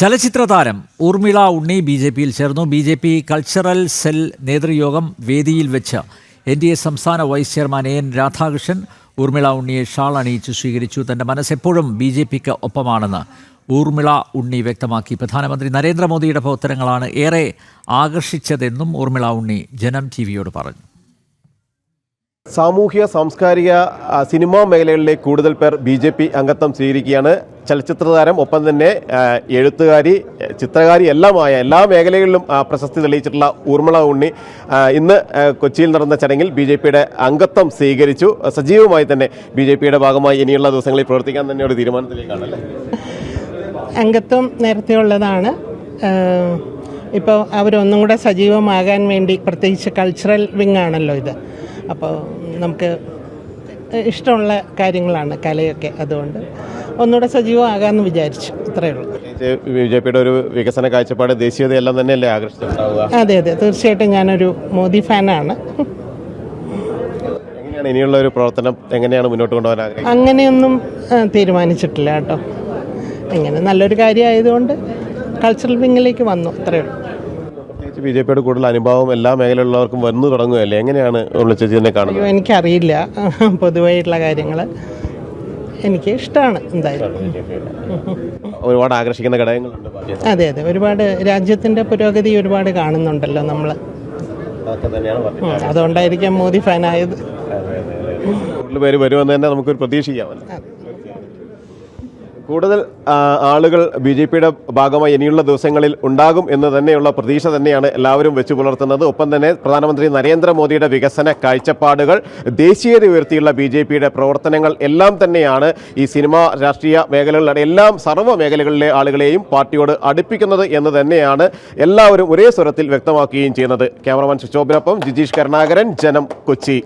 ചലച്ചിത്രതാരം ഊർമിള ഉണ്ണി ബി.ജെ.പിയിൽ ചേർന്നു. BJP cultural cell നേതൃയോഗം വേദിയിൽ വെച്ച് NDA സംസ്ഥാന vice chairman AN Radhakrishnan Urmila ഉണ്ണിയെ ഷാൾ അണിയിച്ച് സ്വീകരിച്ചു. തന്റെ മനസ്സെപ്പോഴും ബി.ജെ.പിക്ക് ഒപ്പമാണെന്ന് ഊർമിള ഉണ്ണി വ്യക്തമാക്കി. പ്രധാനമന്ത്രി നരേന്ദ്രമോദിയുടെ പ്രവർത്തനങ്ങളാണ് ഏറെ ആകർഷിച്ചതെന്നും ഊർമിള ഉണ്ണി ജനം TV-യോട് പറഞ്ഞു. സാമൂഹ്യ സാംസ്കാരിക സിനിമാ മേഖലകളിലേക്ക് കൂടുതൽ പേർ BJP അംഗത്വം സ്വീകരിക്കുകയാണ്. ചലച്ചിത്രതാരം, ഒപ്പം തന്നെ എഴുത്തുകാരി, ചിത്രകാരി എല്ലാമായ എല്ലാ മേഖലകളിലും പ്രശസ്തി തെളിയിച്ചിട്ടുള്ള ഊർമിള ഉണ്ണി ഇന്ന് കൊച്ചിയിൽ നടന്ന ചടങ്ങിൽ BJPയുടെ അംഗത്വം സ്വീകരിച്ചു. സജീവമായി തന്നെ BJPയുടെ ഭാഗമായി ഇനിയുള്ള ദിവസങ്ങളിൽ പ്രവർത്തിക്കാൻ തന്നെ ഒരു തീരുമാനത്തിലേക്കാണല്ലേ? അംഗത്വം നേരത്തെ ഉള്ളതാണ്. ഇപ്പോൾ അവരൊന്നും കൂടെ സജീവമാകാൻ വേണ്ടി, പ്രത്യേകിച്ച് കൾച്ചറൽ വിങ് ആണല്ലോ ഇത്, അപ്പോൾ നമുക്ക് ഇഷ്ടമുള്ള കാര്യങ്ങളാണ് കലയൊക്കെ, അതുകൊണ്ട് ഒന്നുകൂടെ സജീവമാകാമെന്ന് വിചാരിച്ചു. ഇത്രയേ ഉള്ളൂ. BJPയുടെ ഒരു വികസന കാഴ്ചപ്പാട്, ദേശീയതയെല്ലാം തന്നെയല്ലേ ആകർഷിച്ചിട്ടുണ്ടാവുക? അതെ, തീർച്ചയായിട്ടും ഞാനൊരു മോദി ഫാനാണ്. എങ്ങനെയാണ് ഇനിയുള്ള ഒരു പ്രവർത്തനം എങ്ങനെയാണ് മുന്നോട്ട് കൊണ്ടുപോകാൻ ആഗ്രഹിക്കുന്നത്? അങ്ങനെയൊന്നും തീരുമാനിച്ചിട്ടില്ല കേട്ടോ. ഇങ്ങനെ നല്ലൊരു കാര്യമായതുകൊണ്ട് കൾച്ചറൽ വിങ്ങിലേക്ക് വന്നു, അത്രയേ ഉള്ളൂ. BJPയുടെ കൂടുതൽ അനുഭവം എല്ലാ മേഖലയിലുള്ളവർക്കും വന്നു തുടങ്ങുകയല്ലേ? എങ്ങനെയാണ് ചേച്ചിനെ കാണുന്നത്? എനിക്കറിയില്ല പൊതുവായിട്ടുള്ള കാര്യങ്ങൾ. എനിക്ക് ഇഷ്ടമാണ് എന്തായാലും. ഒരുപാട് ആകർഷിക്കുന്ന ഘടകങ്ങളുണ്ട്. അതെ, ഒരുപാട് രാജ്യത്തിൻ്റെ പുരോഗതി ഒരുപാട് കാണുന്നുണ്ടല്ലോ നമ്മൾ, അതുകൊണ്ടായിരിക്കാം മോദി ഫാനായത്. കൂടുതൽ പേര് വരുമെന്ന് തന്നെ നമുക്കൊരു പ്രതീക്ഷിക്കാം. കൂടുതൽ ആളുകൾ BJPയുടെ ഭാഗമായി ഇനിയുള്ള ദിവസങ്ങളിൽ ഉണ്ടാകും എന്ന് തന്നെയുള്ള പ്രതീക്ഷ തന്നെയാണ് എല്ലാവരും വെച്ചു പുലർത്തുന്നത്. ഒപ്പം തന്നെ പ്രധാനമന്ത്രി നരേന്ദ്രമോദിയുടെ വികസന കാഴ്ചപ്പാടുകൾ, ദേശീയത ഉയർത്തിയുള്ള BJPയുടെ പ്രവർത്തനങ്ങൾ എല്ലാം തന്നെയാണ് ഈ സിനിമ, രാഷ്ട്രീയ മേഖലകളിലെ എല്ലാം സർവ്വ മേഖലകളിലെ ആളുകളെയും പാർട്ടിയോട് അടുപ്പിക്കുന്നത് എന്ന് തന്നെയാണ് എല്ലാവരും ഒരേ സ്വരത്തിൽ വ്യക്തമാക്കുകയും ചെയ്യുന്നത്. ക്യാമറമാൻ സുശോഭിനൊപ്പം ജിജീഷ് കരുണാകരൻ, ജനം, കൊച്ചി.